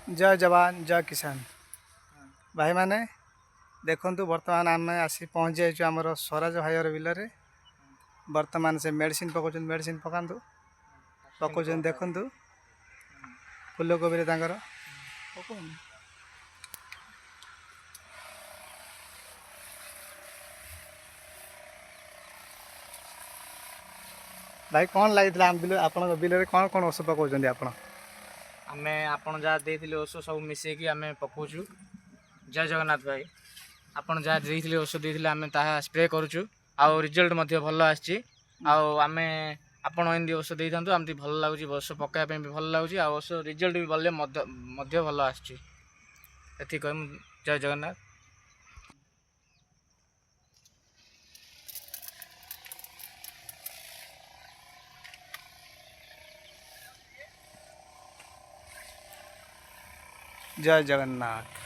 जय जवान जय किसान भाई माने देखंतु वर्तमान आम आसी पहुँच जाइए आमर स्वराज भाईर बिलरे वर्तमान से मेडिसिन पकाउछन मेडिसिन पकांतु पकाउछन देखंतु फूलकोबी रे तांकर भाई कौन लगी आम बिल आप बिल कौन कौन ଔଷଧ पकाउछन आप आमे आपण जहाँ देइथिले ଔଷଧ सब मिसेकी आमे पकाउछु। जय जगन्नाथ भाई आपण जहाँ देइथिले ଔଷଧ देइथिले आमे ताहा स्प्रे करूछु आ रिजल्ट मध्ये भल आछि आ आमे आपण एंदी ଔଷଧ देइथांतु आमती भल लागुची ଔଷଧ पकाया पे भी भल लागुची आ ଔଷଧ रिजल्ट भी भले मध्ये भल आछि एथि कहम। जय जगन्नाथ। जय जगन्नाथ।